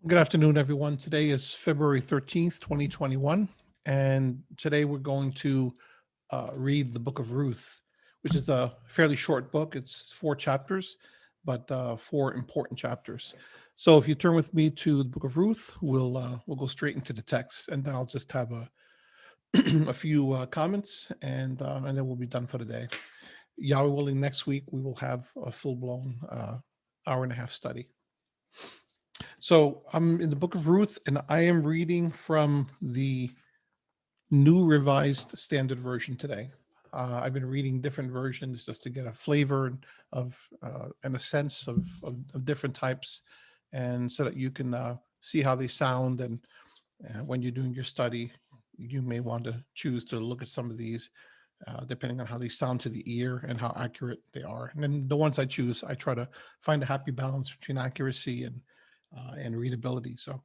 Good afternoon, everyone. Today is February 13th, 2021, and today we're going to read the book of Ruth, which is a fairly short book. It's four chapters, but four important chapters. So if you turn with me to the book of Ruth, we'll go straight into the text, and then I'll just have a a few comments, and then we'll be done for the day. Yahweh willing, next week we will have a full blown hour and a half study. So I'm in the book of Ruth, and I am reading from the New Revised Standard Version today. I've been reading different versions just to get a flavor of and a sense of different types, and so that you can see how they sound. And when you're doing your study, you may want to choose to look at some of these, depending on how they sound to the ear and how accurate they are. And then the ones I choose, I try to find a happy balance between accuracy and readability. So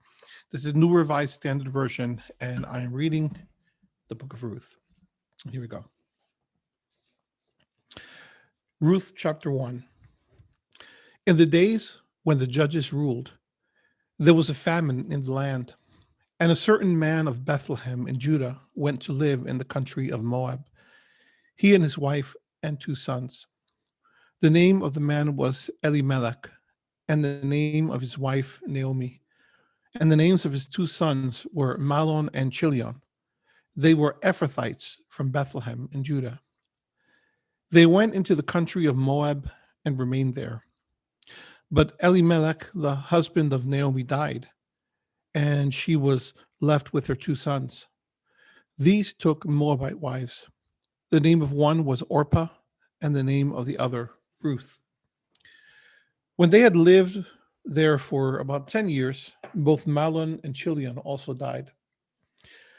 this is New Revised Standard Version, and I am reading the book of Ruth. Here we go. Ruth chapter 1. In the days when the judges ruled, there was a famine in the land, and a certain man of Bethlehem in Judah went to live in the country of Moab, he and his wife and two sons. The name of the man was Elimelech, and the name of his wife Naomi. And the names of his two sons were Mahlon and Chilion. They were Ephrathites from Bethlehem in Judah. They went into the country of Moab and remained there. But Elimelech, the husband of Naomi, died, and she was left with her two sons. These took Moabite wives. The name of one was Orpah, and the name of the other Ruth. When they had lived there for about 10 years, both Mahlon and Chilion also died,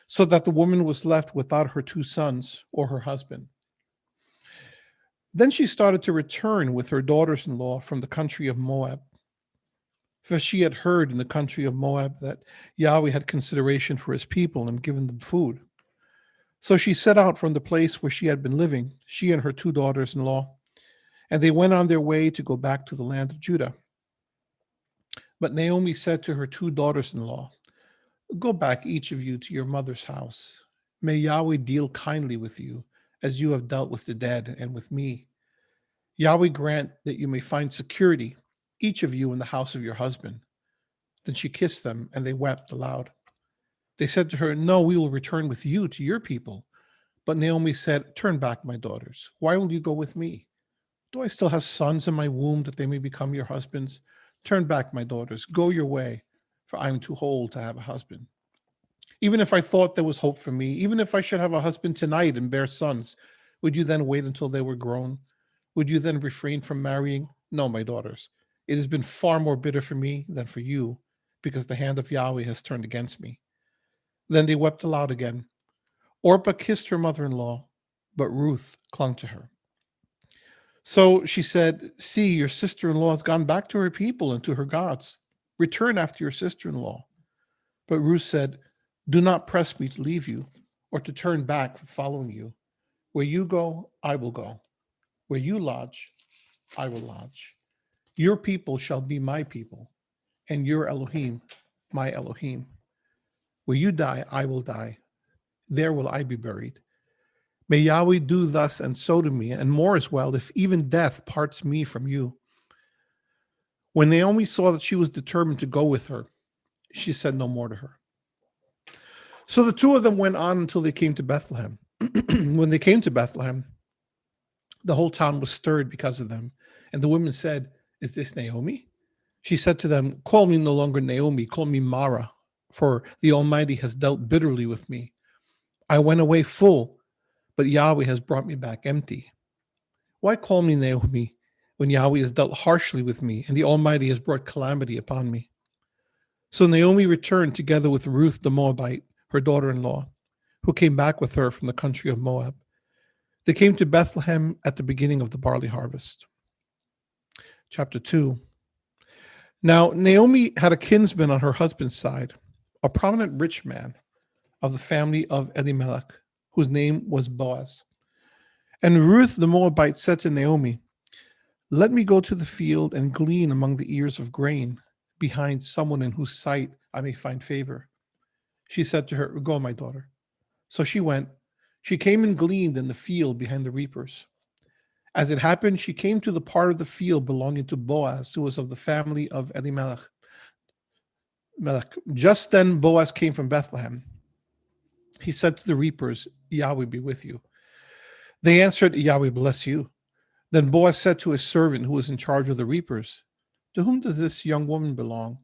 so that the woman was left without her two sons or her husband. Then she started to return with her daughters in law from the country of Moab, for she had heard in the country of Moab that Yahweh had consideration for his people and given them food. So she set out from the place where she had been living, she and her two daughters in law, and they went on their way to go back to the land of Judah. But Naomi said to her two daughters in law, "Go back, each of you, to your mother's house. May Yahweh deal kindly with you, as you have dealt with the dead and with me. Yahweh grant that you may find security, each of you in the house of your husband." Then she kissed them, and they wept aloud. They said to her, "No, we will return with you to your people." But Naomi said, "Turn back, my daughters. Why will you go with me? Do I still have sons in my womb that they may become your husbands? Turn back, my daughters. Go your way, for I am too old to have a husband. Even if I thought there was hope for me, even if I should have a husband tonight and bear sons, would you then wait until they were grown? Would you then refrain from marrying? No, my daughters. It has been far more bitter for me than for you, because the hand of Yahweh has turned against me." Then they wept aloud again. Orpah kissed her mother-in-law, but Ruth clung to her. So she said, "See, your sister-in-law has gone back to her people and to her gods. Return after your sister-in-law." But Ruth said, "Do not press me to leave you or to turn back from following you. Where you go, I will go. Where you lodge, I will lodge. Your people shall be my people, and your Elohim, my Elohim. Where you die, I will die. There will I be buried. May Yahweh do thus and so to me, and more as well, if even death parts me from you." When Naomi saw that she was determined to go with her, she said no more to her. So the two of them went on until they came to Bethlehem. When they came to Bethlehem, the whole town was stirred because of them. And the women said, "Is this Naomi?" She said to them, "Call me no longer Naomi, call me Mara, for the Almighty has dealt bitterly with me. I went away full, but Yahweh has brought me back empty. Why call me Naomi when Yahweh has dealt harshly with me and the Almighty has brought calamity upon me?" So Naomi returned together with Ruth the Moabite, her daughter-in-law, who came back with her from the country of Moab. They came to Bethlehem at the beginning of the barley harvest. Chapter 2. Now Naomi had a kinsman on her husband's side, a prominent rich man of the family of Elimelech, whose name was Boaz. And Ruth the Moabite said to Naomi, "Let me go to the field and glean among the ears of grain. behind someone in whose sight I may find favor. She said to her, Go, my daughter. So she went. She came and gleaned in the field behind the reapers. As it happened, she came to the part of the field belonging to Boaz, who was of the family of Elimelech. Just then Boaz came from Bethlehem. He said to the reapers, Yahweh be with you. They answered, Yahweh bless you. Then Boaz said to his servant who was in charge of the reapers, To whom does this young woman belong?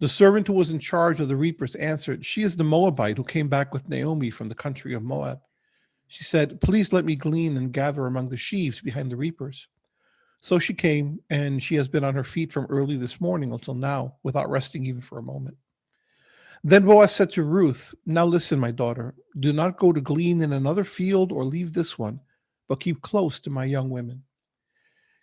The servant who was in charge of the reapers answered, She is the Moabite who came back with Naomi from the country of Moab. She said, Please let me glean and gather among the sheaves behind the reapers. So she came, and she has been on her feet from early this morning until now, without resting even for a moment. Then Boaz said to Ruth, Now listen, my daughter, do not go to glean in another field or leave this one, but keep close to my young women.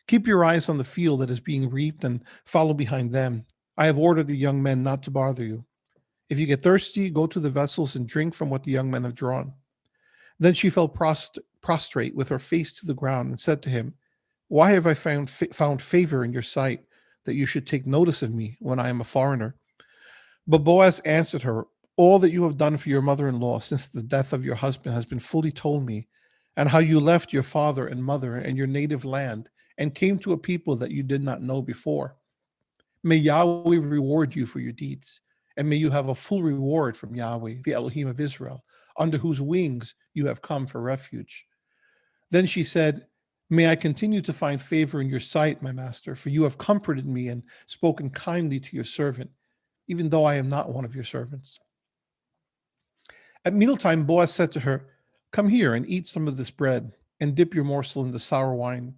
Keep your eyes on the field that is being reaped and follow behind them. I have ordered the young men not to bother you. If you get thirsty, go to the vessels and drink from what the young men have drawn. Then she fell prostrate with her face to the ground and said to him, Why have I found favor in your sight that you should take notice of me when I am a foreigner? But Boaz answered her, All that you have done for your mother-in-law since the death of your husband has been fully told me, and how you left your father and mother and your native land and came to a people that you did not know before. May Yahweh reward you for your deeds, and may you have a full reward from Yahweh, the Elohim of Israel, under whose wings you have come for refuge. Then she said, May I continue to find favor in your sight, my master, for you have comforted me and spoken kindly to your servant, even though I am not one of your servants. At mealtime, Boaz said to her, Come here and eat some of this bread, and dip your morsel in the sour wine.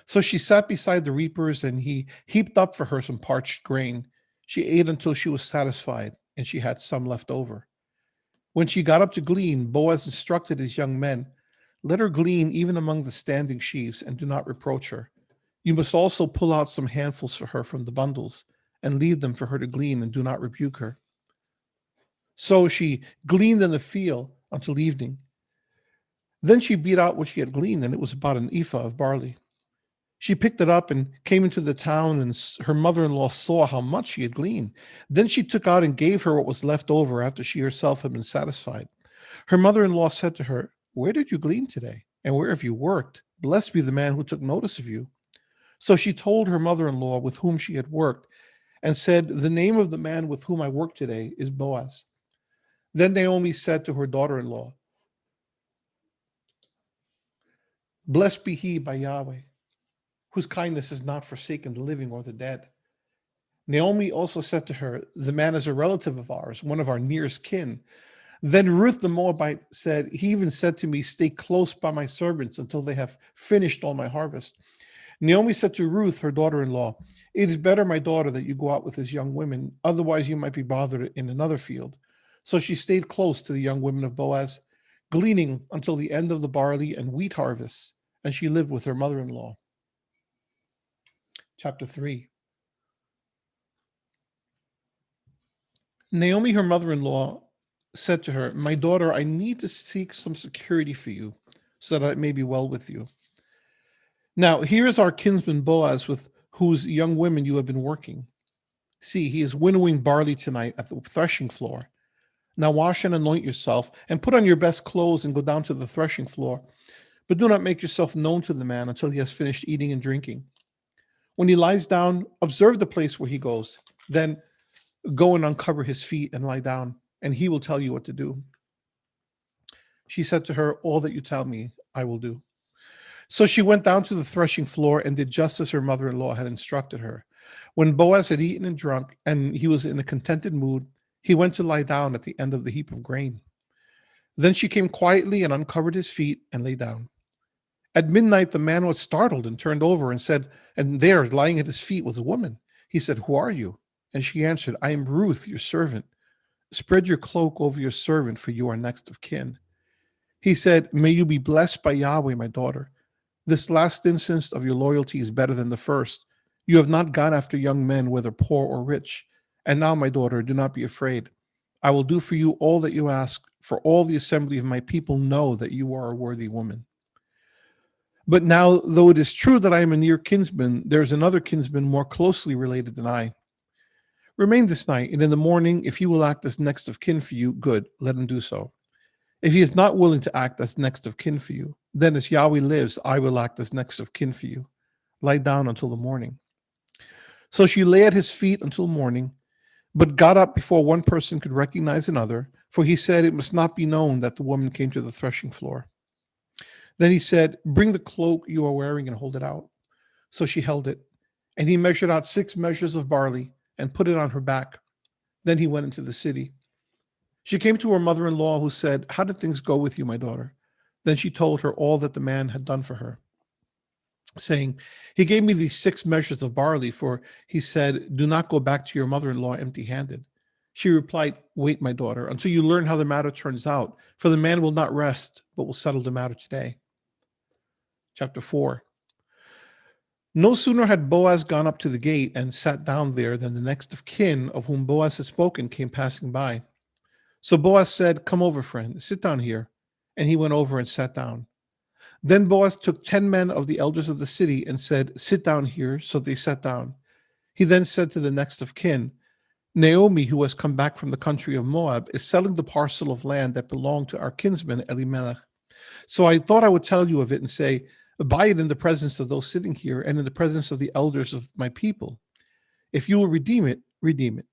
So she sat beside the reapers, and he heaped up for her some parched grain. She ate until she was satisfied, and she had some left over. When she got up to glean, Boaz instructed his young men, Let her glean even among the standing sheaves, and do not reproach her. You must also pull out some handfuls for her from the bundles, and leave them for her to glean, and do not rebuke her. So she gleaned in the field until evening. Then she beat out what she had gleaned, and it was about an ephah of barley. She picked it up and came into the town, and her mother-in-law saw how much she had gleaned. Then she took out and gave her what was left over after she herself had been satisfied. Her mother-in-law said to her, Where did you glean today? And where have you worked? Blessed be the man who took notice of you. So she told her mother-in-law with whom she had worked, and said, The name of the man with whom I work today is Boaz. Then Naomi said to her daughter-in-law, Blessed be he by Yahweh, whose kindness has not forsaken the living or the dead. Naomi also said to her, The man is a relative of ours, one of our nearest kin. Then Ruth the Moabite said, He even said to me, Stay close by my servants until they have finished all my harvest. Naomi said to Ruth, her daughter-in-law, It is better, my daughter, that you go out with his young women, otherwise you might be bothered in another field. So she stayed close to the young women of Boaz, gleaning until the end of the barley and wheat harvests, and she lived with her mother-in-law. Chapter 3. Naomi, her mother-in-law, said to her, My daughter, I need to seek some security for you, so that it may be well with you. Now, here is our kinsman Boaz, with whose young women you have been working. See, he is winnowing barley tonight at the threshing floor. Now wash and anoint yourself, and put on your best clothes and go down to the threshing floor. But do not make yourself known to the man until he has finished eating and drinking. When he lies down, observe the place where he goes. Then go and uncover his feet and lie down, and he will tell you what to do. She said to her, All that you tell me, I will do. So she went down to the threshing floor and did just as her mother-in-law had instructed her. When Boaz had eaten and drunk, and he was in a contented mood, he went to lie down at the end of the heap of grain. Then she came quietly and uncovered his feet and lay down. At midnight, the man was startled and turned over and said, and there, lying at his feet, was a woman. He said, Who are you? And she answered, I am Ruth, your servant. Spread your cloak over your servant, for you are next of kin. He said, May you be blessed by Yahweh, my daughter. This last instance of your loyalty is better than the first. You have not gone after young men, whether poor or rich. And now, my daughter, do not be afraid. I will do for you all that you ask, for all the assembly of my people know that you are a worthy woman. But now, though it is true that I am a near kinsman, there is another kinsman more closely related than I. Remain this night, and in the morning, if he will act as next of kin for you, good, let him do so. If he is not willing to act as next of kin for you, then as Yahweh lives, I will act as next of kin for you. Lie down until the morning. So she lay at his feet until morning, but got up before one person could recognize another, for he said it must not be known that the woman came to the threshing floor. Then he said, bring the cloak you are wearing and hold it out. So she held it, and he measured out 6 measures of barley and put it on her back. Then he went into the city. She came to her mother in law, who said, how did things go with you, my daughter? Then she told her all that the man had done for her, saying, he gave me these 6 measures of barley, for he said, do not go back to your mother in law empty handed. She replied, wait, my daughter, until you learn how the matter turns out, for the man will not rest, but will settle the matter today. Chapter 4. No sooner had Boaz gone up to the gate and sat down there than the next of kin of whom Boaz had spoken came passing by. So Boaz said, come over, friend, sit down here. And he went over and sat down. Then Boaz took 10 men of the elders of the city and said, sit down here. So they sat down. He then said to the next of kin, Naomi, who has come back from the country of Moab, is selling the parcel of land that belonged to our kinsman Elimelech. So I thought I would tell you of it and say, buy it in the presence of those sitting here and in the presence of the elders of my people. If you will redeem it, redeem it.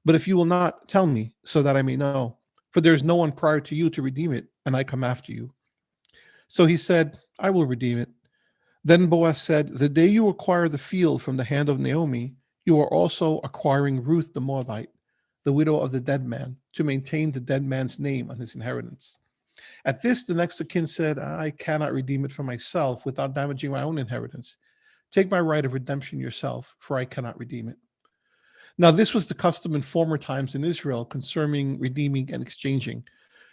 But if you will not, tell me, so that I may know. For there is no one prior to you to redeem it, and I come after you. So he said, I will redeem it. Then Boaz said, the day you acquire the field from the hand of Naomi, you are also acquiring Ruth the Moabite, the widow of the dead man, to maintain the dead man's name on his inheritance. At this, the next of kin said, I cannot redeem it for myself without damaging my own inheritance. Take my right of redemption yourself, for I cannot redeem it. Now, this was the custom in former times in Israel concerning redeeming and exchanging.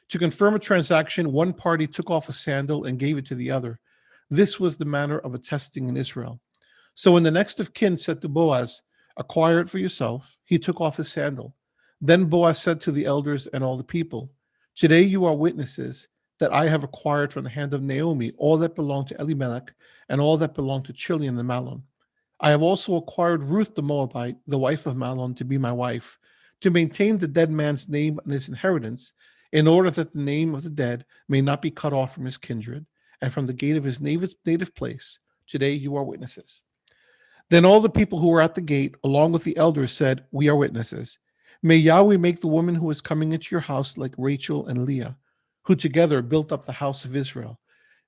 To confirm a transaction, one party took off a sandal and gave it to the other. This was the manner of attesting in Israel. So when the next of kin said to Boaz, acquire it for yourself, he took off his sandal. Then Boaz said to the elders and all the people, today you are witnesses that I have acquired from the hand of Naomi all that belonged to Elimelech and all that belonged to Chilion and Mahlon. I have also acquired Ruth the Moabite, the wife of Mahlon, to be my wife, to maintain the dead man's name and his inheritance, in order that the name of the dead may not be cut off from his kindred and from the gate of his native place. Today you are witnesses. Then all the people who were at the gate, along with the elders, said, we are witnesses. May Yahweh make the woman who is coming into your house like Rachel and Leah, who together built up the house of Israel.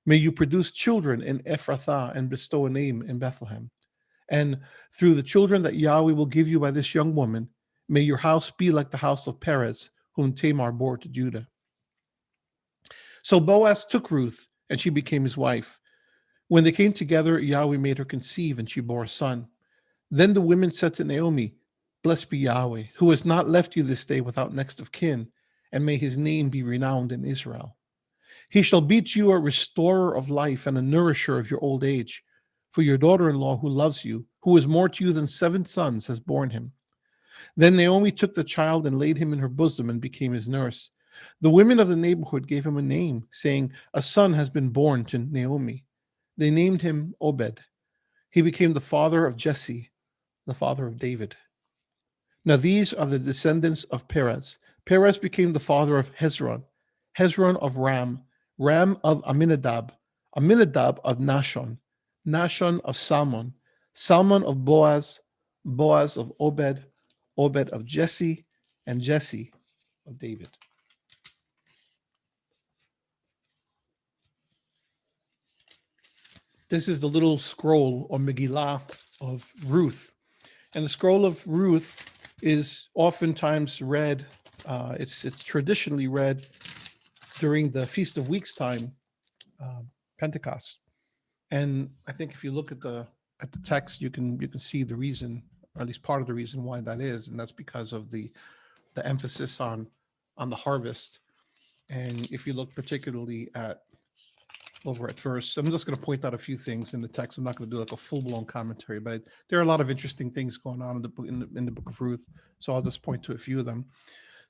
May you produce children in Ephrathah and bestow a name in Bethlehem. And through the children that Yahweh will give you by this young woman, may your house be like the house of Perez, whom Tamar bore to Judah. So Boaz took Ruth, and she became his wife. When they came together, Yahweh made her conceive, and she bore a son. Then the women said to Naomi, blessed be Yahweh, who has not left you this day without next of kin, and may his name be renowned in Israel. He shall be to you a restorer of life and a nourisher of your old age. For your daughter-in-law who loves you, who is more to you than 7 sons, has borne him. Then Naomi took the child and laid him in her bosom and became his nurse. The women of the neighborhood gave him a name, saying, a son has been born to Naomi. They named him Obed. He became the father of Jesse, the father of David. Now these are the descendants of Perez. Perez became the father of Hezron, Hezron of Ram, Ram of Aminadab, Aminadab of Nashon, Nashon of Salmon, Salmon of Boaz, Boaz of Obed, Obed of Jesse, and Jesse of David. This is the little scroll or Megillah of Ruth. And the scroll of Ruth is oftentimes read, it's traditionally read during the Feast of Weeks time, Pentecost. And I think if you look at the text, you can see the reason, or at least part of the reason why that is, and that's because of the emphasis on the harvest. And if you look particularly at over at verse, I'm just going to point out a few things in the text. I'm not going to do like a full-blown commentary, but there are a lot of interesting things going on in the book in the book of Ruth. So I'll just point to a few of them.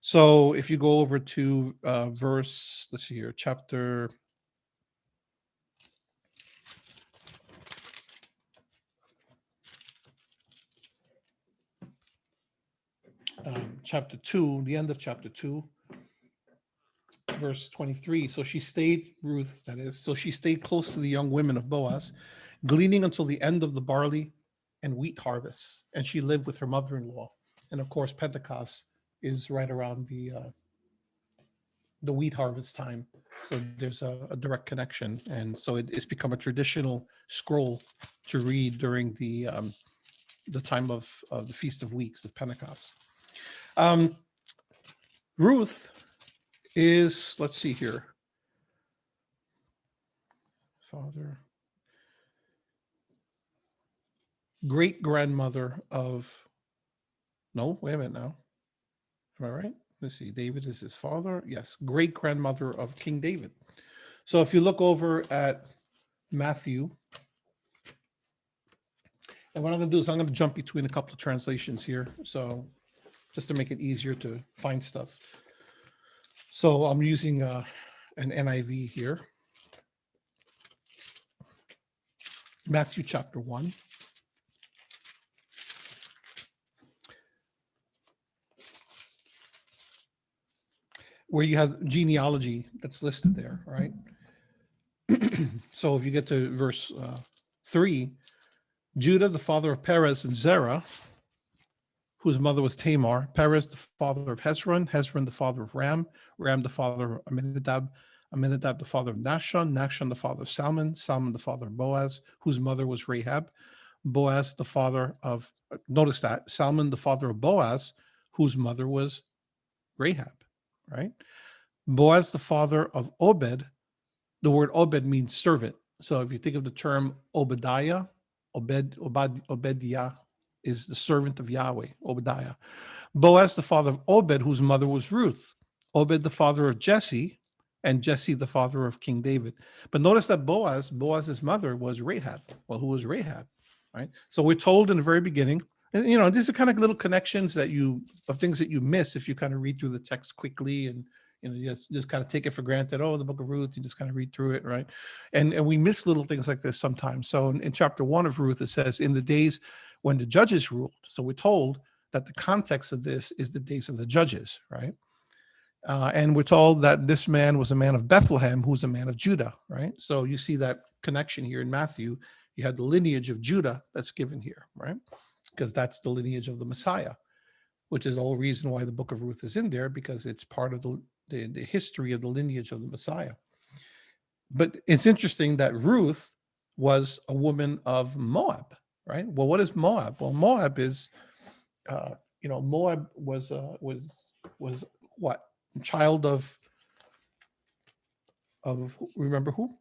So if you go over to verse, let's see here, chapter. chapter 2, the end of chapter 2, verse 23. So she stayed, Ruth, that is, so she stayed close to the young women of Boaz, gleaning until the end of the barley and wheat harvests. And she lived with her mother in law. And of course, Pentecost is right around the wheat harvest time. So there's a direct connection. And so it's become a traditional scroll to read during the time of the Feast of Weeks, of Pentecost. Um, Ruth is, let's see here, father, great grandmother of, no, wait a minute now. Am I right? Let's see. David is his father. Yes, great grandmother of King David. So if you look over at Matthew, and what I'm going to do is I'm going to jump between a couple of translations here. So just to make it easier to find stuff. So I'm using an NIV here. Matthew chapter 1. Where you have genealogy that's listed there, right? So if you get to verse 3, Judah, the father of Perez and Zerah, whose mother was Tamar, Perez, the father of Hezron, Hezron, the father of Ram, Ram, the father of Aminadab, Aminadab, the father of Nahshon, Nahshon, the father of Salmon, Salmon, the father of Boaz, whose mother was Rahab, Boaz, the father of, notice that, Salmon, the father of Boaz, whose mother was Rahab, right? Boaz, the father of Obed. The word Obed means servant. So if you think of the term Obadiah, Obadiah is the servant of Yahweh, Obadiah. Boaz, the father of Obed, whose mother was Ruth. Obed, the father of Jesse, and Jesse, the father of King David. But notice that Boaz's mother was Rahab. Well, who was Rahab? Right. So we're told in the very beginning, and these are kind of little connections of things that you miss if you kind of read through the text quickly and you just kind of take it for granted. Oh, the book of Ruth, you just kind of read through it, right? And we miss little things like this sometimes. So in chapter 1 of Ruth, it says, in the days when the judges ruled. So we're told that the context of this is the days of the judges, right? And we're told that this man was a man of Bethlehem, who's a man of Judah, right? So you see that connection here in Matthew. You have the lineage of Judah that's given here, right? Because that's the lineage of the Messiah, which is the whole reason why the book of Ruth is in there, because it's part of the history of the lineage of the Messiah. But it's interesting that Ruth was a woman of Moab, right? Well, what is Moab? Well, Moab is, Moab was what? Child of remember who?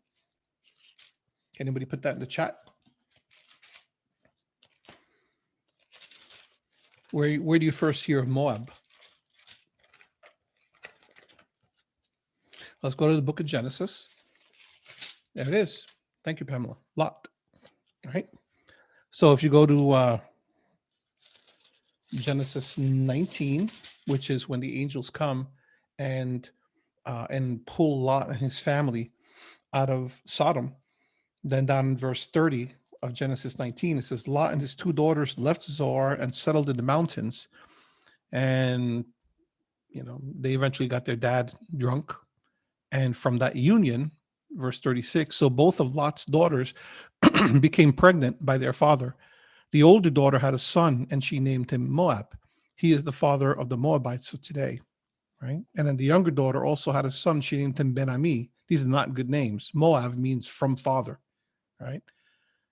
Can anybody put that in the chat? Where do you first hear of Moab? Let's go to the book of Genesis. There it is. Thank you, Pamela. Lot. All right. So if you go to Genesis 19, which is when the angels come and pull Lot and his family out of Sodom, then down in verse 30 of Genesis 19, it says, Lot and his two daughters left Zoar and settled in the mountains. And, they eventually got their dad drunk. And from that union, verse 36, so both of Lot's daughters became pregnant by their father. The older daughter had a son, and she named him Moab. He is the father of the Moabites of today, right? And then the younger daughter also had a son. She named him Ben-Ami. These are not good names. Moab means from father, right?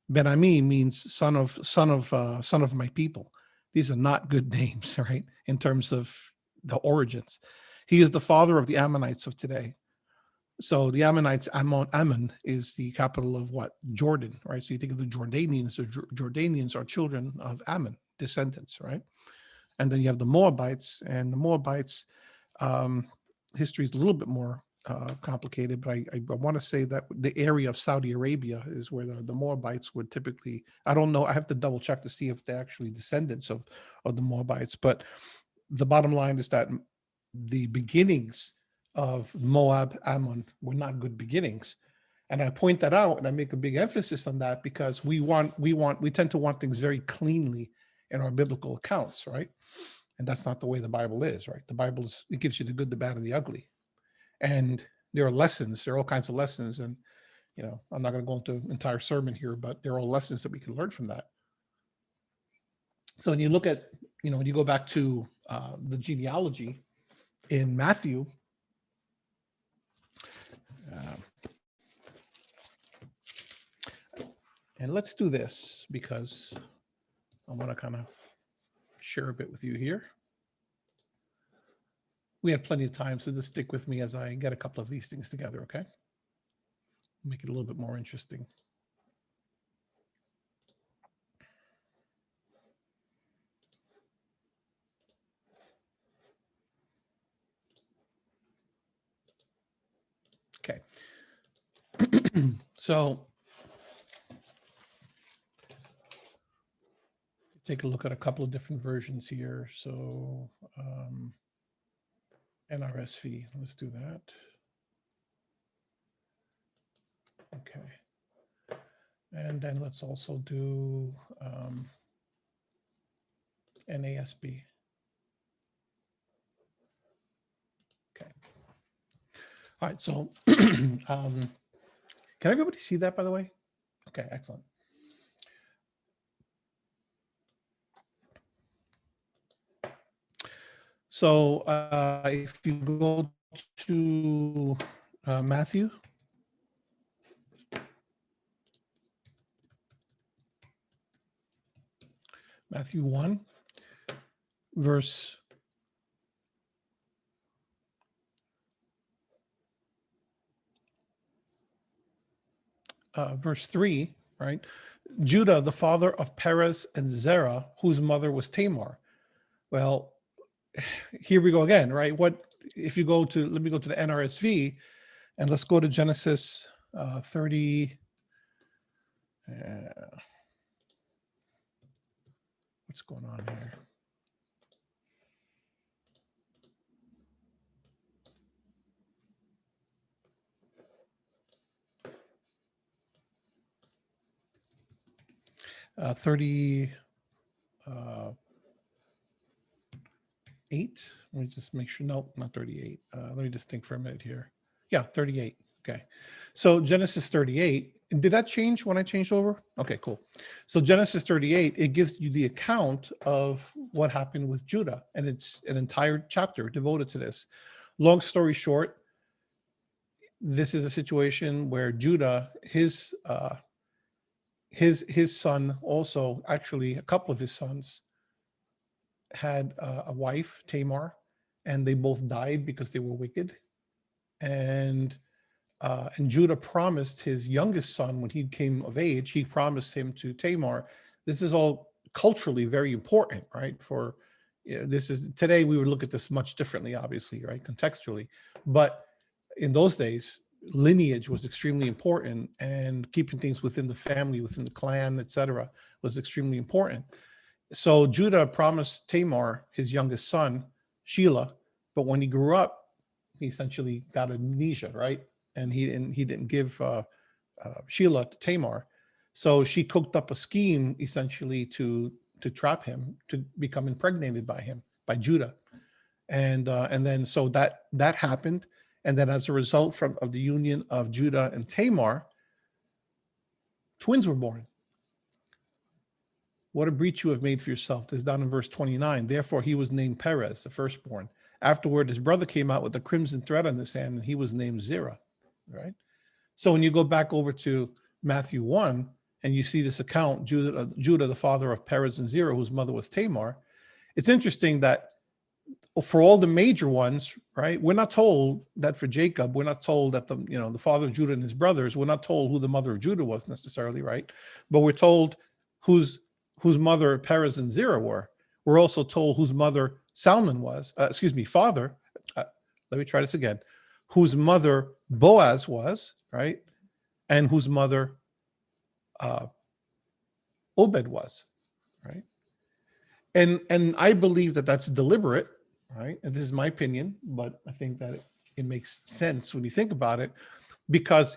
Ben-Ami means son of my people. These are not good names, right? In terms of the origins. He is the father of the Ammonites of today. So the Ammonites, Ammon is the capital of what? Jordan, right? So you think of the Jordanians. The Jordanians are children of Ammon, descendants, right? And then you have the Moabites, and the Moabites, history is a little bit more complicated, but I want to say that the area of Saudi Arabia is where the Moabites would typically, I don't know, I have to double check to see if they're actually descendants of the Moabites, but the bottom line is that the beginnings of Moab, Ammon were not good beginnings. And I point that out and I make a big emphasis on that because we tend to want things very cleanly in our biblical accounts, right? And that's not the way the Bible is, right? The Bible is, it gives you the good, the bad, and the ugly. And there are lessons, there are all kinds of lessons. And, I'm not going to go into an entire sermon here, but there are all lessons that we can learn from that. So when you look at, when you go back to the genealogy in Matthew, and let's do this because I want to kind of share a bit with you here. We have plenty of time, so just stick with me as I get a couple of these things together, okay? Make it a little bit more interesting. Okay. So take a look at a couple of different versions here. So NRSV, let's do that. Okay. And then let's also do NASB. Okay. All right, so can everybody see that, by the way? Okay, excellent. So if you go to Matthew, Matthew 1, verse 3, right? Judah, the father of Perez and Zerah, whose mother was Tamar. Well, here we go again, right? What if you go to, let me go to the NRSV and let's go to Genesis 30. What's going on here? Uh, 38. Let me just make sure. Nope, not 38. Let me just think for a minute here. Yeah, 38. Okay. So Genesis 38. Did that change when I changed over? Okay, cool. So Genesis 38, it gives you the account of what happened with Judah, and it's an entire chapter devoted to this. Long story short, this is a situation where Judah, his son, also actually a couple of his sons, had a wife, Tamar, and they both died because they were wicked. And Judah promised his youngest son, when he came of age, he promised him to Tamar. This is all culturally very important, right? For this is today we would look at this much differently, obviously, right? Contextually, but in those days, lineage was extremely important, and keeping things within the family, within the clan, etc., was extremely important. So Judah promised Tamar his youngest son, Shelah, but when he grew up, he essentially got amnesia, right? And he didn't give Shelah to Tamar. So she cooked up a scheme essentially to trap him, to become impregnated by him, by Judah. And then so that happened. And then as a result of the union of Judah and Tamar, twins were born. What a breach you have made for yourself. This is down in verse 29. Therefore, he was named Perez, the firstborn. Afterward, his brother came out with a crimson thread on his hand, and he was named Zerah, right? So when you go back over to Matthew 1, and you see this account, Judah, the father of Perez and Zerah, whose mother was Tamar, it's interesting that for all the major ones, right, we're not told that for Jacob, we're not told that the father of Judah and his brothers, we're not told who the mother of Judah was necessarily, right? But we're told whose mother Perez and Zerah were. We're also told whose mother Salmon was, father, let me try this again, whose mother Boaz was, right? And whose mother Obed was, right? And I believe that that's deliberate, right? And this is my opinion, but I think that it makes sense when you think about it, because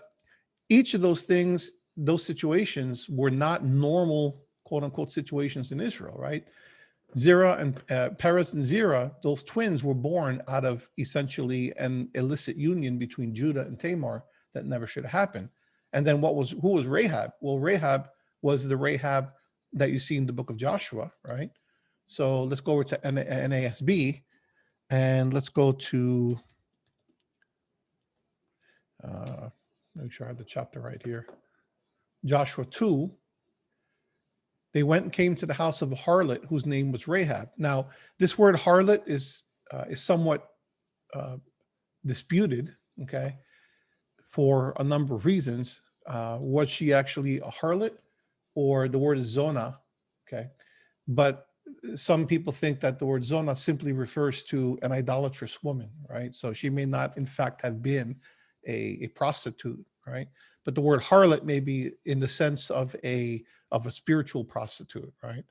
each of those things, those situations were not normal, quote unquote, situations in Israel, right? Zerah and Perez and Zerah, those twins were born out of essentially an illicit union between Judah and Tamar that never should have happened. And then who was Rahab? Well, Rahab was the Rahab that you see in the book of Joshua, right? So let's go over to NASB and let's go to, make sure I have the chapter right here. Joshua 2. They went and came to the house of a harlot whose name was Rahab. Now, this word harlot is somewhat disputed, okay, for a number of reasons. Was she actually a harlot, or the word is zona, okay? But some people think that the word zona simply refers to an idolatrous woman, right? So she may not, in fact, have been a prostitute, right? But the word harlot may be in the sense of a spiritual prostitute, right?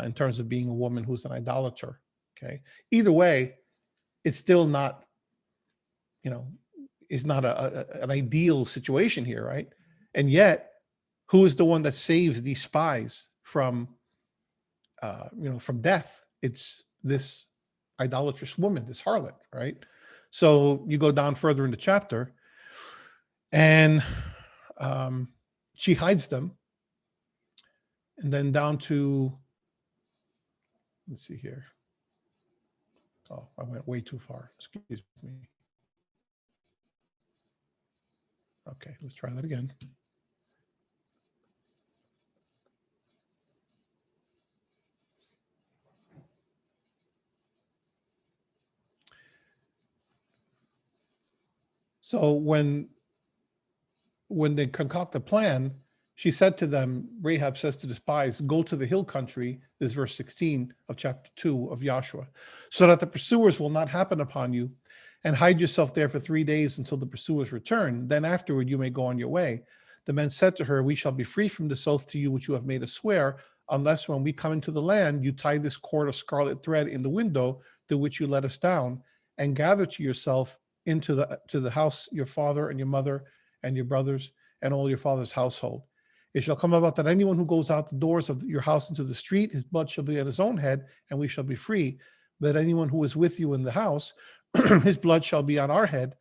In terms of being a woman who's an idolater, okay? Either way, it's still not, is not an ideal situation here, right? And yet, who is the one that saves these spies from from death? It's this idolatrous woman, this harlot, right? So you go down further in the chapter, and she hides them, and then down to, let's see here. Oh, I went way too far. Excuse me. Okay, let's try that again. So when they concoct a plan, she said to them, Rahab says to the spies, go to the hill country, this is verse 16 of chapter 2 of Joshua, so that the pursuers will not happen upon you, and hide yourself there for 3 days until the pursuers return. Then afterward you may go on your way. The men said to her, we shall be free from this oath to you which you have made us swear, unless when we come into the land, you tie this cord of scarlet thread in the window through which you let us down, and gather to yourself into the house your father and your mother and your brothers and all your father's household. It shall come about that anyone who goes out the doors of your house into the street, his blood shall be on his own head, and we shall be free. But anyone who is with you in the house, his blood shall be on our head,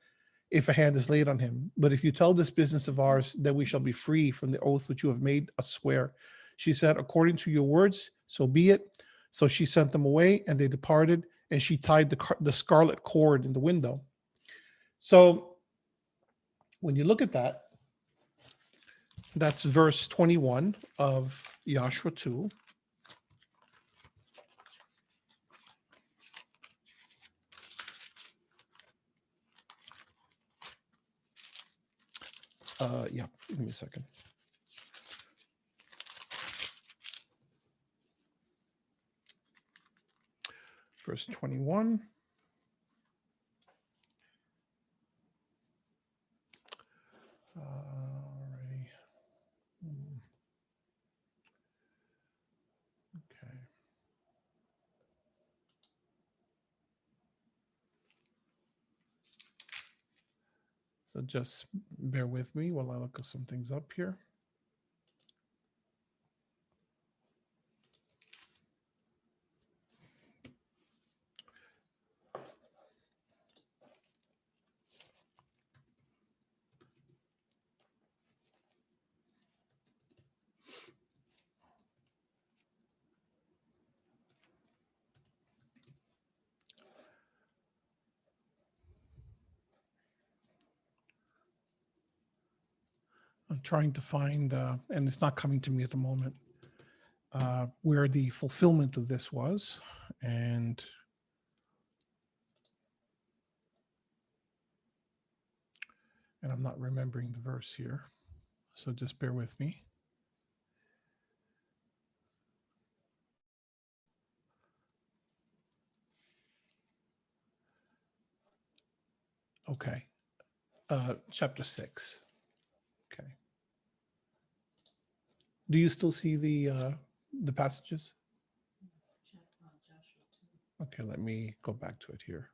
if a hand is laid on him. But if you tell this business of ours, then we shall be free from the oath which you have made us swear. She said, according to your words, so be it. So she sent them away, and they departed, and she tied the scarlet cord in the window. So when you look at that, that's verse 21 of Joshua 2. Yeah, give me a second. Verse 21. Alrighty. Okay. So just bear with me while I look some things up here. I'm trying to find, and it's not coming to me at the moment, where the fulfillment of this was. And I'm not remembering the verse here. So just bear with me. Okay. Chapter 6. Okay. Do you still see the passages? Okay, let me go back to it here.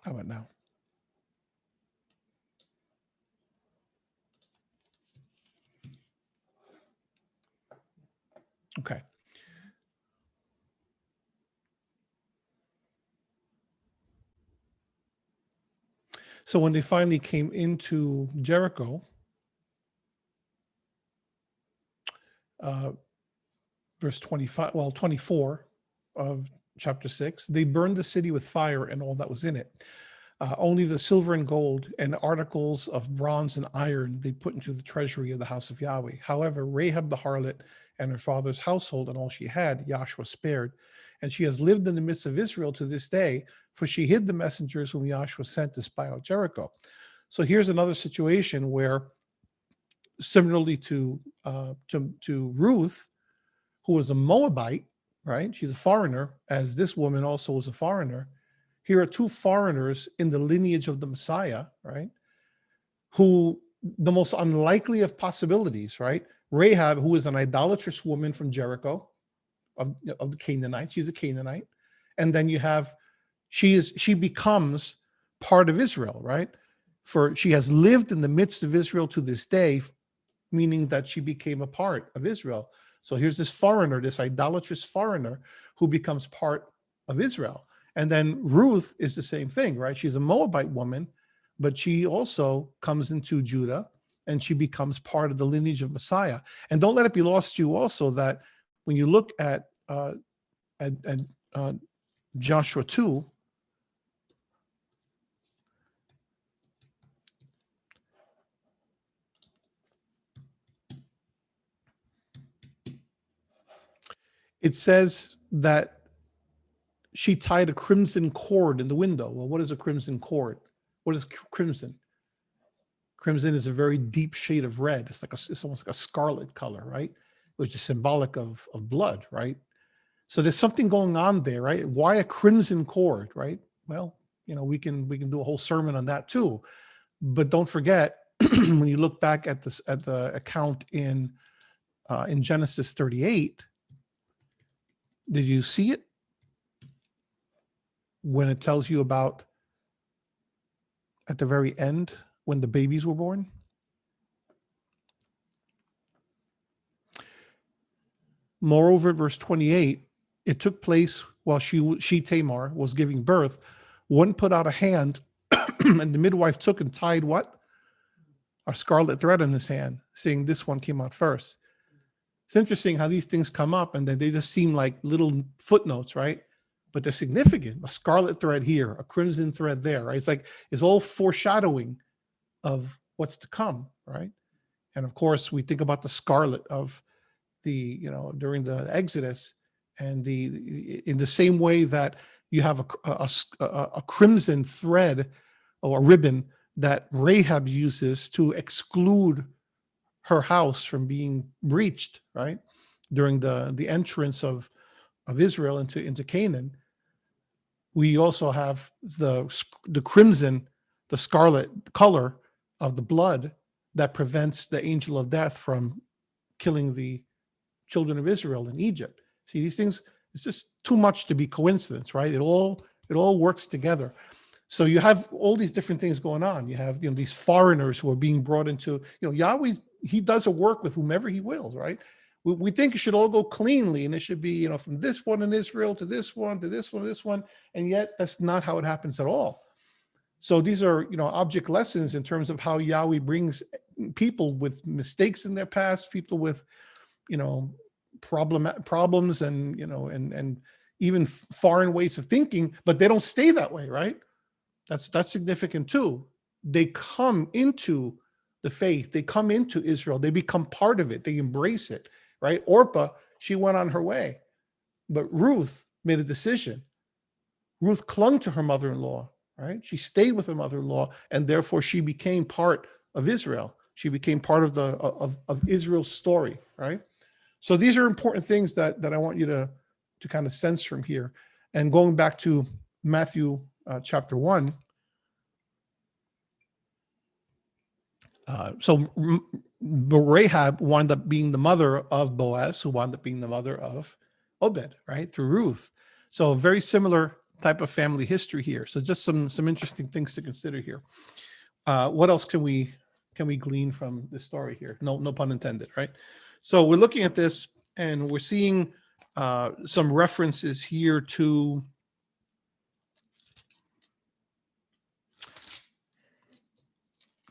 How about now? Okay. So when they finally came into Jericho, uh, verse 25, well, 24 of chapter 6, they burned the city with fire and all that was in it. Only the silver and gold and articles of bronze and iron they put into the treasury of the house of Yahweh. However, Rahab the harlot and her father's household and all she had, Yahshua spared. And she has lived in the midst of Israel to this day, for she hid the messengers whom Yahshua sent to spy out Jericho. So here's another situation where, similarly to Ruth, who was a Moabite, right? She's a foreigner, as this woman also was a foreigner. Here are two foreigners in the lineage of the Messiah, right? Who, the most unlikely of possibilities, right? Rahab, who is an idolatrous woman from Jericho, of the Canaanites, she's a Canaanite. And then you have, she becomes part of Israel, right? For she has lived in the midst of Israel to this day, meaning that she became a part of Israel. So here's this foreigner, this idolatrous foreigner who becomes part of Israel. And then Ruth is the same thing, right? She's a Moabite woman, but she also comes into Judah and she becomes part of the lineage of Messiah. And don't let it be lost to you also that when you look at uh, Joshua 2, it says that she tied a crimson cord in the window. Well, what is a crimson cord? What is crimson? Crimson is a very deep shade of red. It's almost like a scarlet color, right? Which is symbolic of blood, right? So there's something going on there, right? Why a crimson cord, right? Well, we can do a whole sermon on that too. But don't forget, when you look back at the account in Genesis 38, did you see it when it tells you about at the very end when the babies were born? Moreover, verse 28, it took place while she Tamar was giving birth. One put out a hand, and the midwife took and tied what? A scarlet thread in his hand, saying this one came out first. It's interesting how these things come up and then they just seem like little footnotes, right? But they're significant. A scarlet thread here, a crimson thread there, right? It's all foreshadowing of what's to come, right? And of course, we think about the scarlet of during the Exodus, and in the same way that you have a crimson thread or a ribbon that Rahab uses to exclude her house from being breached, right? During the entrance of Israel into Canaan. We also have the crimson, the scarlet color of the blood that prevents the angel of death from killing the children of Israel in Egypt. See, these things, it's just too much to be coincidence, right? It all works together. So you have all these different things going on. You have these foreigners who are being brought into, Yahweh, he does a work with whomever he wills, right? We think it should all go cleanly, and it should be, from this one in Israel to this one, to this one, to this one. And yet that's not how it happens at all. So these are, object lessons in terms of how Yahweh brings people with mistakes in their past, people with, problems and, and even foreign ways of thinking, but they don't stay that way, right? That's significant too. They come into the faith, they come into Israel, they become part of it, they embrace it, right? Orpah, she went on her way, but Ruth made a decision. Ruth clung to her mother-in-law, right? She stayed with her mother-in-law, and therefore she became part of Israel. She became part of of Israel's story, right? So these are important things that I want you to kind of sense from here. And going back to Matthew chapter 1, so Rahab wound up being the mother of Boaz, who wound up being the mother of Obed, right, through Ruth. So a very similar type of family history here. So just some interesting things to consider here. What else can we glean from this story here? No pun intended, right? So we're looking at this, and we're seeing some references here to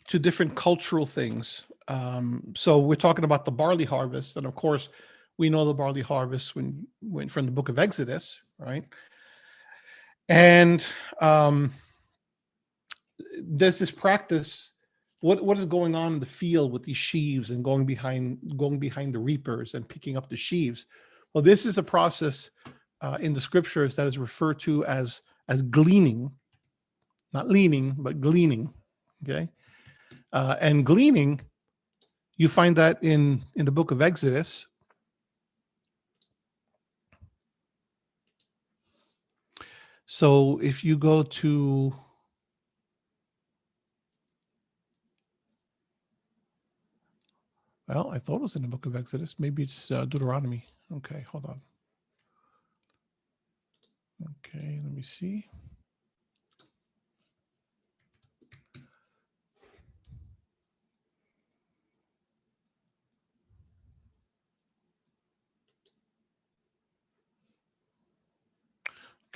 different cultural things. So we're talking about the barley harvest, and of course, we know the barley harvest when from the book of Exodus, right? And there's this practice. What is going on in the field with these sheaves and going behind the reapers and picking up the sheaves? Well, this is a process in the scriptures that is referred to as gleaning, not leaning, but gleaning. Okay, and gleaning, you find that in the book of Exodus. So if you go to well, I thought it was in the book of Exodus. Maybe it's Deuteronomy. Okay, hold on. Okay, let me see.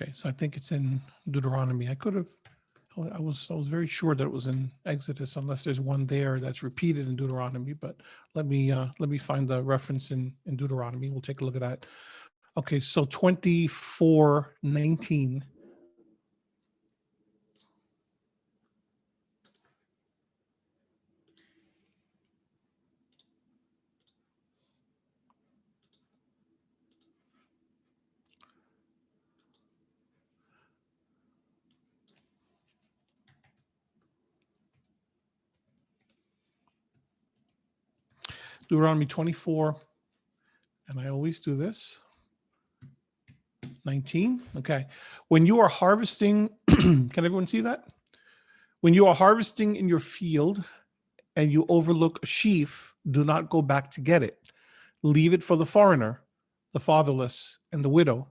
Okay, so I think it's in Deuteronomy. I was very sure that it was in Exodus, unless there's one there that's repeated in Deuteronomy. But let me find the reference in Deuteronomy. We'll take a look at that. Okay, so 24:19. Deuteronomy 24, and I always do this. 19. Okay. When you are harvesting, can everyone see that? When you are harvesting in your field and you overlook a sheaf, do not go back to get it. Leave it for the foreigner, the fatherless, and the widow,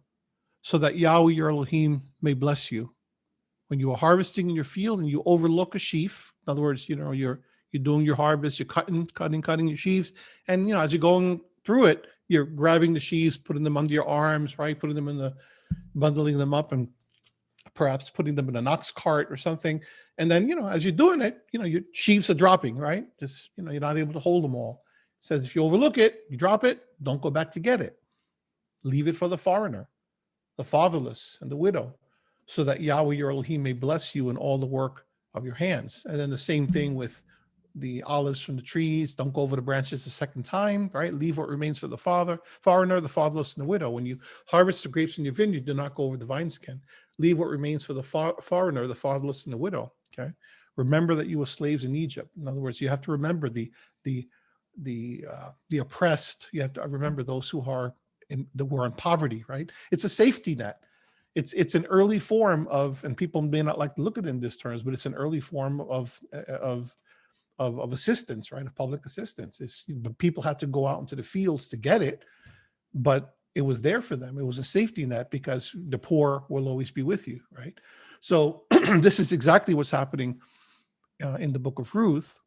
so that Yahweh your Elohim may bless you. When you are harvesting in your field and you overlook a sheaf, in other words, you're doing your harvest, you're cutting your sheaves, and as you're going through it, you're grabbing the sheaves, putting them under your arms, right? Putting them bundling them up, and perhaps putting them in an ox cart or something. And then, as you're doing it, your sheaves are dropping, right? Just, you're not able to hold them all. It says if you overlook it, you drop it, don't go back to get it. Leave it for the foreigner, the fatherless, and the widow, so that Yahweh your Elohim may bless you in all the work of your hands. And then the same thing with the olives from the trees. Don't go over the branches a second time, right? Leave what remains for the foreigner, the fatherless, and the widow. When you harvest the grapes in your vineyard, do not go over the wineskin. Leave what remains for the foreigner, the fatherless, and the widow. Okay. Remember that you were slaves in Egypt. In other words, you have to remember the oppressed. You have to remember those who were in poverty, right? It's a safety net. It's an early form of, and people may not like to look at it in this terms, but it's an early form of assistance, right? Of public assistance. People had to go out into the fields to get it, but it was there for them. It was a safety net because the poor will always be with you, right? So this is exactly what's happening in the book of Ruth,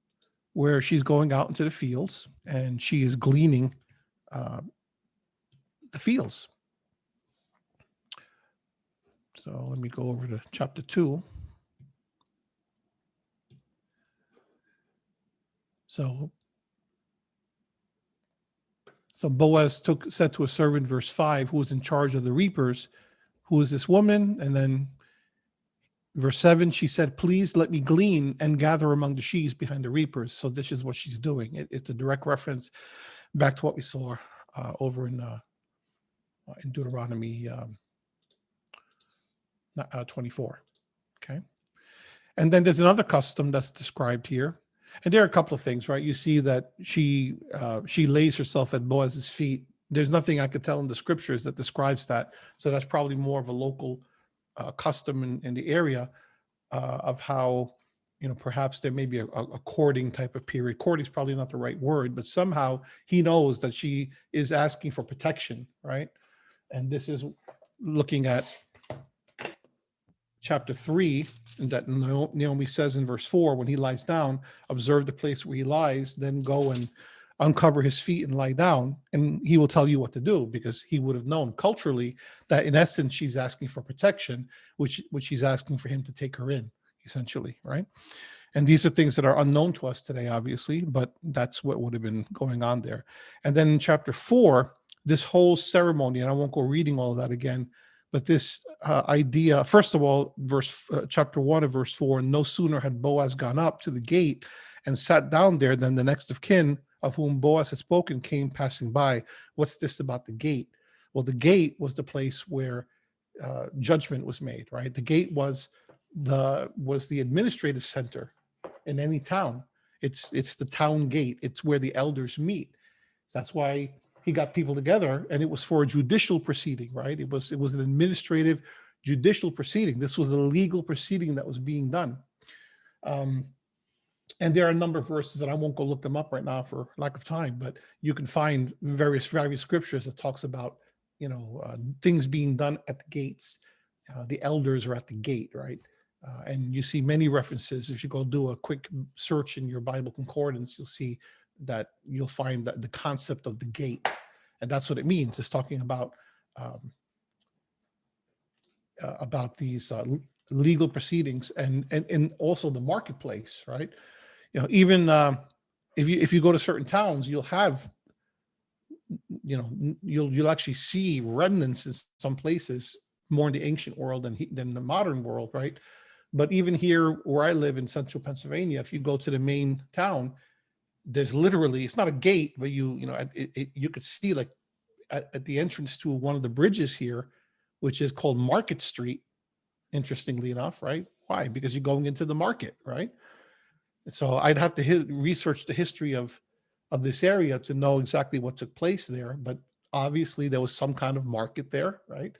where she's going out into the fields and she is gleaning the fields. So let me go over to chapter 2. So Boaz said to a servant, verse 5, who was in charge of the reapers, who is this woman? And then verse 7, she said, please let me glean and gather among the sheaves behind the reapers. So this is what she's doing. It's a direct reference back to what we saw over in Deuteronomy 24. Okay. And then there's another custom that's described here. And there are a couple of things, right? You see that she lays herself at Boaz's feet. There's nothing I could tell in the scriptures that describes that. So that's probably more of a local custom in the area of how, perhaps there may be a courting type of period. Courting is probably not the right word, but somehow he knows that she is asking for protection, right? And this is looking at chapter 3, and that Naomi says in verse 4, when he lies down, observe the place where he lies, then go and uncover his feet and lie down, and he will tell you what to do, because he would have known culturally that in essence she's asking for protection, which she's asking for him to take her in, essentially, right? And these are things that are unknown to us today, obviously, but that's what would have been going on there. And then in chapter 4, this whole ceremony, and I won't go reading all of that again, but this idea, first of all, chapter 1 of verse 4, no sooner had Boaz gone up to the gate and sat down there than the next of kin of whom Boaz had spoken came passing by. What's this about the gate? Well, the gate was the place where judgment was made, right? The gate was the administrative center in any town. It's the town gate. It's where the elders meet. That's why he got people together, and it was for a judicial proceeding, right? It was an administrative judicial proceeding. This was a legal proceeding that was being done. And there are a number of verses, and I won't go look them up right now for lack of time, but you can find various scriptures that talks about, things being done at the gates. The elders are at the gate, right? And you see many references. If you go do a quick search in your Bible concordance, you'll see that you'll find that the concept of the gate, and that's what it means. It's talking about these legal proceedings and also the marketplace, right? Even if you go to certain towns, you'll have, you'll actually see remnants in some places more in the ancient world than the modern world, right? But even here where I live in central Pennsylvania, if you go to the main town, there's literally, it's not a gate, but you could see, like, at the entrance to one of the bridges here, which is called Market Street, interestingly enough, right? Why? Because you're going into the market, right? So I'd have to research the history of this area to know exactly what took place there. But obviously there was some kind of market there, right?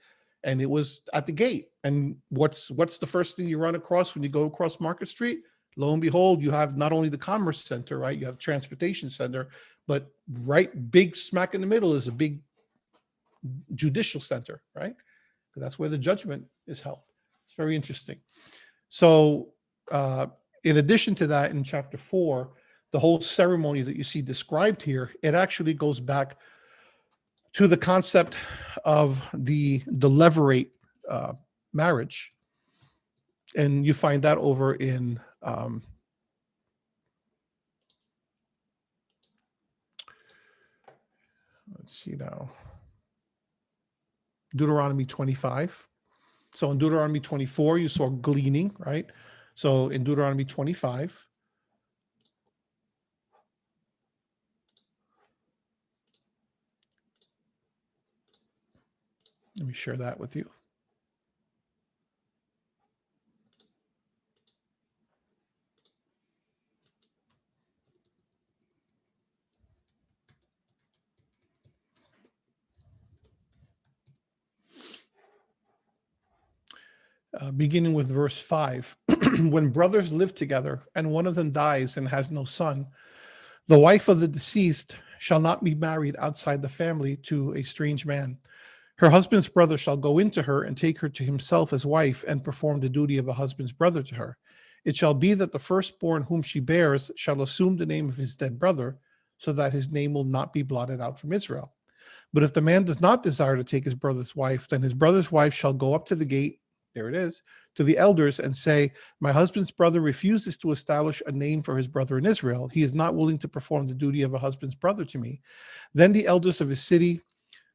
And it was at the gate. And what's the first thing you run across when you go across Market Street? Lo and behold, you have not only the Commerce Center, right? You have Transportation Center, but right big smack in the middle is a big judicial center, right? Because that's where the judgment is held. It's very interesting. So in addition to that, in chapter 4, the whole ceremony that you see described here, it actually goes back to the concept of the levirate marriage. And you find that over in let's see now, Deuteronomy 25. So in Deuteronomy 24, you saw gleaning, right? So in Deuteronomy 25, let me share that with you. Beginning with verse 5, when brothers live together and one of them dies and has no son, the wife of the deceased shall not be married outside the family to a strange man. Her husband's brother shall go into her and take her to himself as wife and perform the duty of a husband's brother to her. It shall be that the firstborn whom she bears shall assume the name of his dead brother, so that his name will not be blotted out from Israel. But if the man does not desire to take his brother's wife, then his brother's wife shall go up to the gate, there it is, to the elders and say, my husband's brother refuses to establish a name for his brother in Israel. He is not willing to perform the duty of a husband's brother to me. Then the elders of his city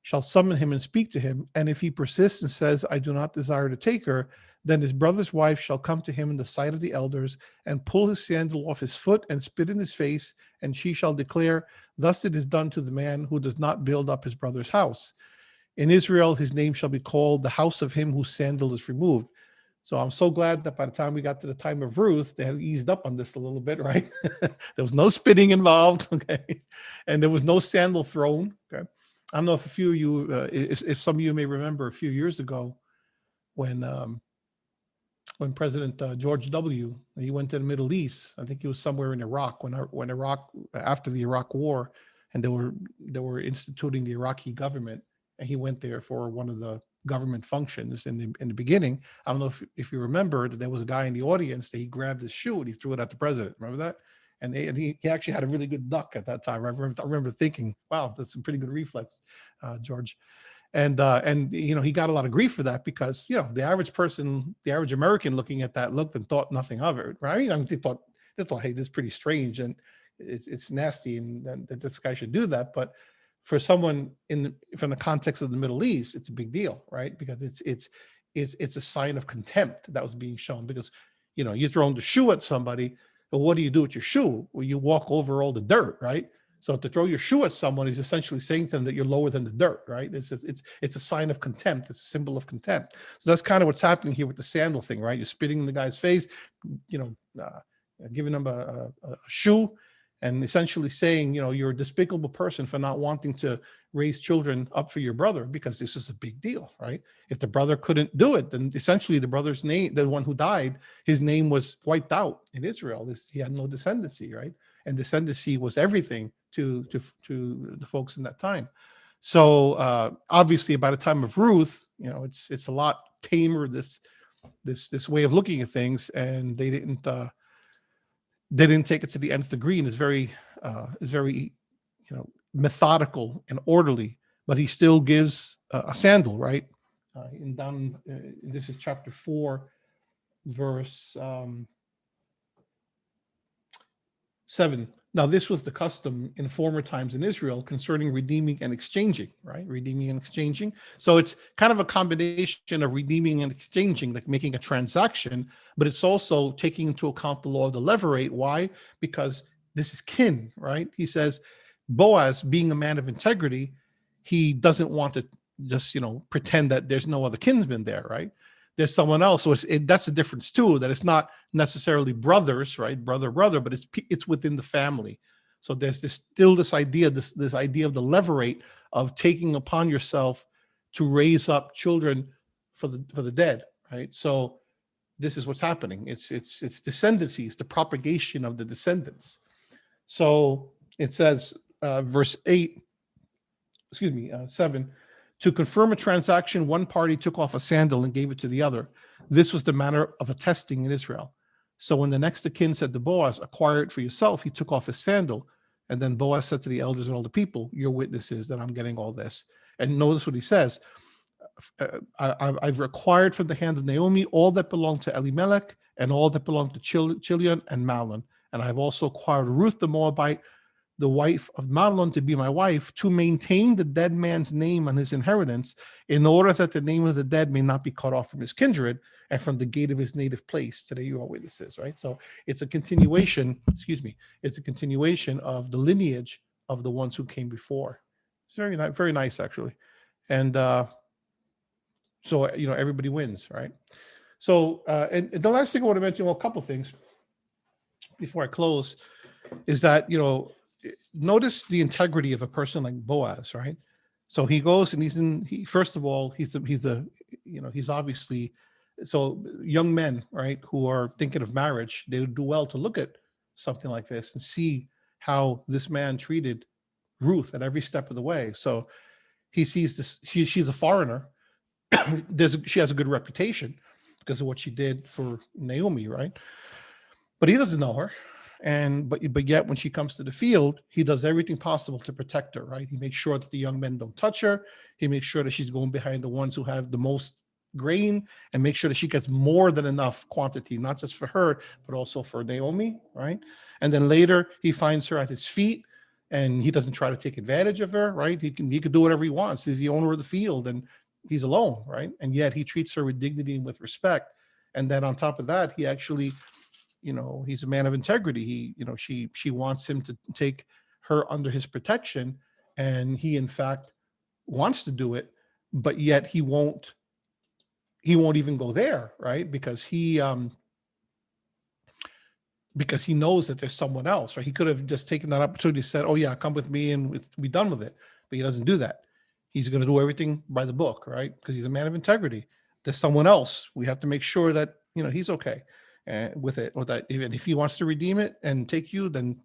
shall summon him and speak to him. And if he persists and says, I do not desire to take her, then his brother's wife shall come to him in the sight of the elders and pull his sandal off his foot and spit in his face. And she shall declare, thus it is done to the man who does not build up his brother's house. In Israel, his name shall be called the house of him whose sandal is removed. So I'm so glad that by the time we got to the time of Ruth, they had eased up on this a little bit, right? There was no spitting involved, okay? And there was no sandal thrown, okay? I don't know if a few of you, if some of you may remember a few years ago when President George W. He went to the Middle East. I think he was somewhere in Iraq when Iraq, after the Iraq War, and they were instituting the Iraqi government, and he went there for one of the government functions in the beginning. I don't know if you remember that there was a guy in the audience that he grabbed his shoe and he threw it at the president. Remember that? And he actually had a really good duck at that time. I remember thinking, wow, that's a pretty good reflex, George. And he got a lot of grief for that because the average person, the average American looking at that looked and thought nothing of it, right? I mean, they thought, hey, this is pretty strange and it's nasty, and that this guy should do that. But for someone from the context of the Middle East, it's a big deal, right? Because it's a sign of contempt that was being shown. Because you're throwing the shoe at somebody, but what do you do with your shoe? Well, you walk over all the dirt, right? So to throw your shoe at someone is essentially saying to them that you're lower than the dirt, right? It's a sign of contempt. It's a symbol of contempt. So that's kind of what's happening here with the sandal thing, right? You're spitting in the guy's face, giving him a shoe, and essentially saying, you're a despicable person for not wanting to raise children up for your brother, because this is a big deal, right? If the brother couldn't do it, then essentially the brother's name, the one who died, his name was wiped out in Israel. He had no descendancy, right? And descendancy was everything to the folks in that time. So obviously, by the time of Ruth, it's a lot tamer, this way of looking at things, and they didn't take it to the nth degree, and is very methodical and orderly. But he still gives a sandal, right? This is chapter 4, verse 7. Now, this was the custom in former times in Israel concerning redeeming and exchanging, right? Redeeming and exchanging. So it's kind of a combination of redeeming and exchanging, like making a transaction, but it's also taking into account the law of the levirate. Why? Because this is kin, right? He says, Boaz, being a man of integrity, he doesn't want to just, pretend that there's no other kinsman there, right? There's someone else. So that's the difference too, that it's not necessarily brothers, right? Brother, but it's within the family. So there's this idea, this idea of the levirate, of taking upon yourself to raise up children for the dead, right? So this is what's happening. It's descendancy, it's the propagation of the descendants. So it says, verse 7, to confirm a transaction, one party took off a sandal and gave it to the other. This was the manner of attesting in Israel. So when the next of kin said to Boaz, acquire it for yourself, he took off his sandal. And then Boaz said to the elders and all the people, your witnesses that I'm getting all this. And notice what he says. I've acquired from the hand of Naomi all that belonged to Elimelech and all that belonged to Chilion and Mahlon. And I've also acquired Ruth the Moabite, the wife of Mahlon, to be my wife, to maintain the dead man's name on his inheritance, in order that the name of the dead may not be cut off from his kindred and from the gate of his native place. Today you are witnesses, right? So it's a continuation, it's a continuation of the lineage of the ones who came before. It's very nice, actually. And so, everybody wins, right? So, and the last thing I want to mention, well, a couple of things before I close, is that, notice the integrity of a person like Boaz, right? So he goes and first of all, he's obviously, so young men, right, who are thinking of marriage, they would do well to look at something like this and see how this man treated Ruth at every step of the way. So he sees this, she's a foreigner. She has a good reputation because of what she did for Naomi, right? But he doesn't know her. But yet when she comes to the field, he does everything possible to protect her, right? He makes sure that the young men don't touch her. He makes sure that she's going behind the ones who have the most grain, and make sure that she gets more than enough quantity, not just for her, but also for Naomi, right? And then later he finds her at his feet, and he doesn't try to take advantage of her, right? He can do whatever he wants. He's the owner of the field and he's alone, right? And yet he treats her with dignity and with respect. And then on top of that, he actually, he's a man of integrity. She wants him to take her under his protection, and he in fact wants to do it, but yet he won't even go there, right? Because he knows that there's someone else, right? He could have just taken that opportunity, said, oh yeah, come with me and be done with it. But he doesn't do that. He's going to do everything by the book, right? Because he's a man of integrity. There's someone else. We have to make sure that, he's okay with it, or that even if he wants to redeem it and take you, then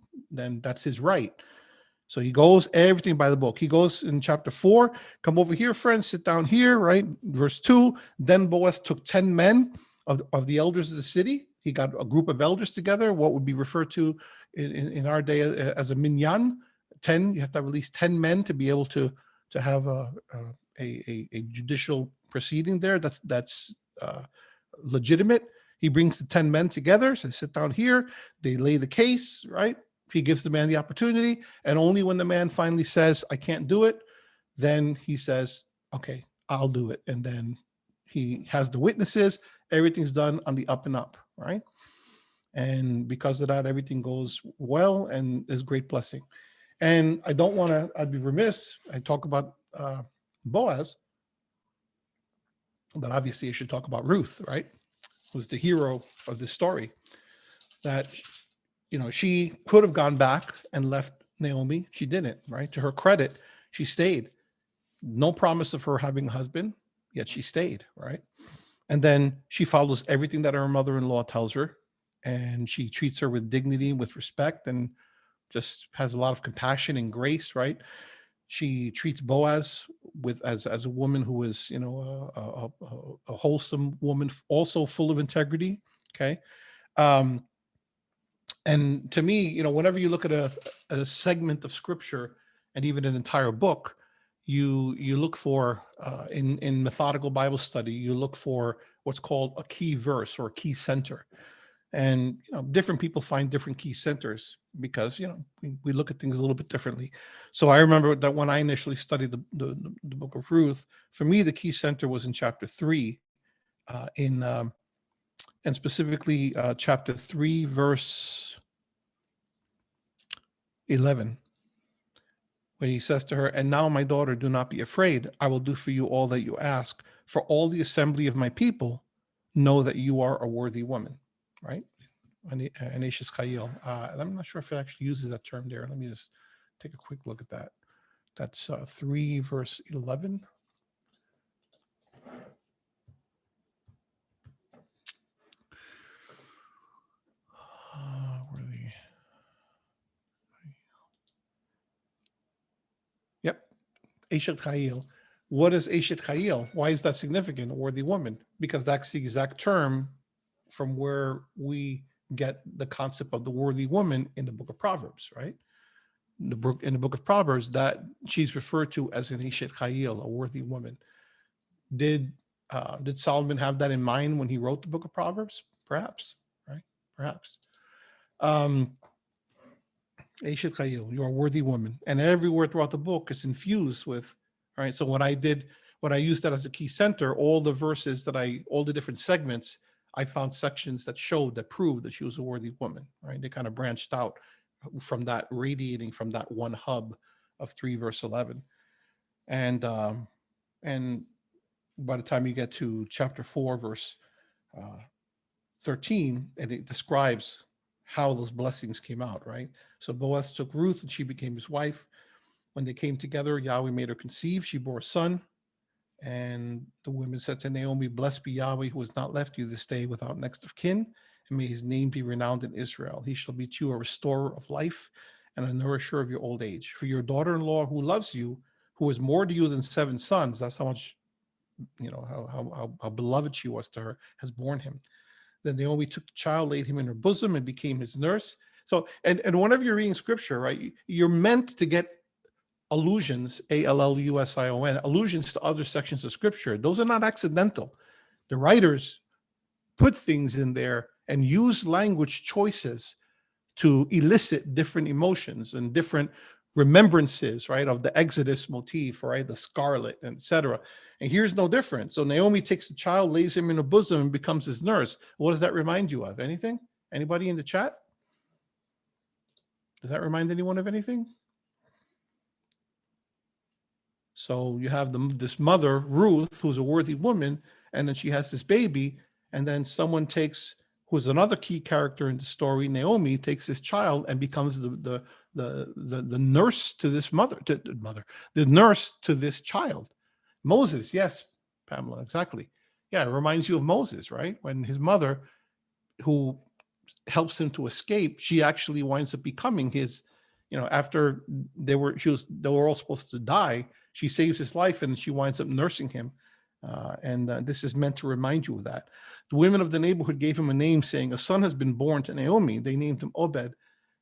that's his right. So he goes everything by the book. He goes in chapter 4, come over here, friends, sit down here, right? Verse 2, then Boaz took 10 men of the elders of the city, He got a group of elders together, what would be referred to in our day as a minyan. 10, you have to have at least 10 men to be able to have a judicial proceeding there. That's legitimate. He brings the 10 men together, so they sit down here, they lay the case, right? He gives the man the opportunity, and only when the man finally says, I can't do it, then he says, okay, I'll do it. And then he has the witnesses, everything's done on the up and up, right? And because of that, everything goes well and is great blessing. And I don't want to, I'd be remiss, I talk about Boaz, but obviously I should talk about Ruth, right? Who's the hero of this story. That, she could have gone back and left Naomi. She didn't, right? To her credit, she stayed. No promise of her having a husband, yet she stayed, right? And then she follows everything that her mother-in-law tells her, and she treats her with dignity and with respect, and just has a lot of compassion and grace, right? She treats Boaz as a woman who is, a wholesome woman, also full of integrity. Okay. And to me, whenever you look at a segment of scripture and even an entire book, you look for in methodical Bible study, you look for what's called a key verse or a key center. And different people find different key centers because we look at things a little bit differently. So I remember that when I initially studied the book of Ruth, for me the key center was in chapter 3, and specifically chapter 3 verse 11, when he says to her, "And now, my daughter, do not be afraid. I will do for you all that you ask. For all the assembly of my people know that you are a worthy woman." Right? Anashis Kayil. I'm not sure if it actually uses that term there. Let me just take a quick look at that. That's 3 verse 11. Yep, Eshet Chayil. What is Eshet Chayil? Why is that significant? A worthy woman? Because that's the exact term from where we get the concept of the worthy woman in the book of Proverbs, right? In the book of Proverbs, that she's referred to as an Eshet Chayil, a worthy woman. Did Solomon have that in mind when he wrote the book of Proverbs? Perhaps, right? Perhaps. Eshet Chayil, you're a worthy woman. And everywhere throughout the book is infused with, all right? So when I used that as a key center, all the verses all the different segments, I found sections that proved that she was a worthy woman, right? They kind of branched out from that, radiating from that one hub of 3 verse 11. And by the time you get to chapter 4 verse 13, and it describes how those blessings came out, right? So Boaz took Ruth and she became his wife. When they came together, Yahweh made her conceive. She bore a son. And the women said to Naomi, "Blessed be Yahweh, who has not left you this day without next of kin, and may his name be renowned in Israel. He shall be to you a restorer of life and a nourisher of your old age. For your daughter-in-law who loves you, who is more to you than 7 sons," that's how much, how beloved she was to her, "has borne him." Then Naomi took the child, laid him in her bosom, and became his nurse. So, and whenever you're reading scripture, right, you're meant to get allusions, Allusion, allusions to other sections of scripture. Those are not accidental. The writers put things in there and use language choices to elicit different emotions and different remembrances, right, of the Exodus motif, right, the scarlet, etc. And here's no different. So Naomi takes the child, lays him in her bosom, and becomes his nurse. What does that remind you of? Anything? Anybody in the chat? Does that remind anyone of anything? So you have this mother, Ruth, who's a worthy woman, and then she has this baby, and then someone who's another key character in the story, Naomi, takes this child and becomes the nurse to this the nurse to this child. Moses, yes, Pamela, exactly. Yeah, it reminds you of Moses, right? When his mother, who helps him to escape, she actually winds up becoming his, after they were all supposed to die, she saves his life and she winds up nursing him. And this is meant to remind you of that. The women of the neighborhood gave him a name, saying, "A son has been born to Naomi." They named him Obed,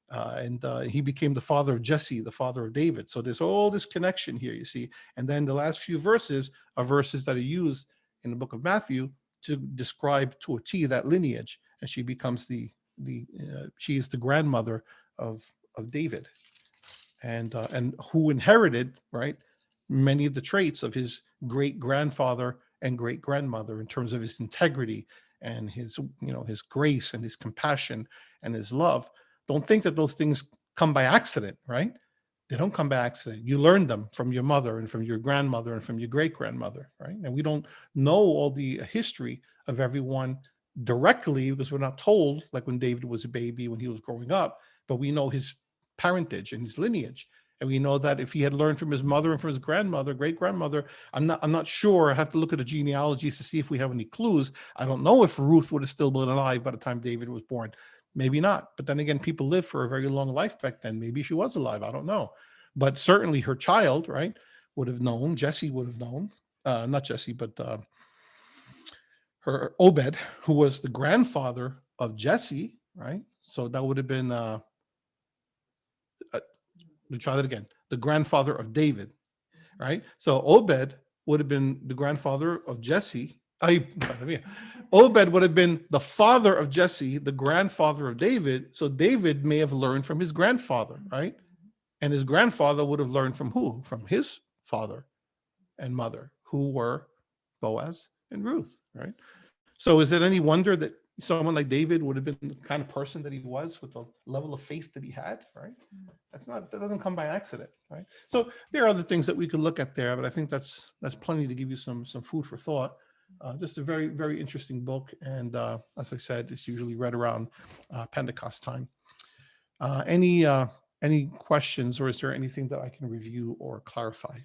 and he became the father of Jesse, the father of David. So there's all this connection here, you see. And then the last few verses are verses that are used in the book of Matthew to describe to a T that lineage, and she becomes she is the grandmother of David, and who inherited, right, many of the traits of his great grandfather and great grandmother in terms of his integrity and his, his grace and his compassion and his love. Don't think that those things come by accident, right? They don't come by accident. You learn them from your mother and from your grandmother and from your great grandmother, right? And we don't know all the history of everyone directly because we're not told, like when David was a baby, when he was growing up, but we know his parentage and his lineage. And we know that if he had learned from his mother and from his grandmother, great grandmother, I'm not sure. I have to look at the genealogies to see if we have any clues. I don't know if Ruth would have still been alive by the time David was born. Maybe not. But then again, people lived for a very long life back then. Maybe she was alive. I don't know. But certainly her child, right, would have known. Jesse would have known. Not Jesse, but her Obed, who was the grandfather of Jesse, right? So that would have been, let me try that again, the grandfather of David, right? So Obed would have been the grandfather of Jesse. Obed would have been the father of Jesse, the grandfather of David. So David may have learned from his grandfather, right? And his grandfather would have learned from who? From his father and mother, who were Boaz and Ruth, right? So is it any wonder that someone like David would have been the kind of person that he was with the level of faith that he had, right? That doesn't come by accident, right? So there are other things that we could look at there, but I think that's plenty to give you some food for thought. Just a very, very interesting book. And as I said, it's usually read around Pentecost time. Any questions, or is there anything that I can review or clarify?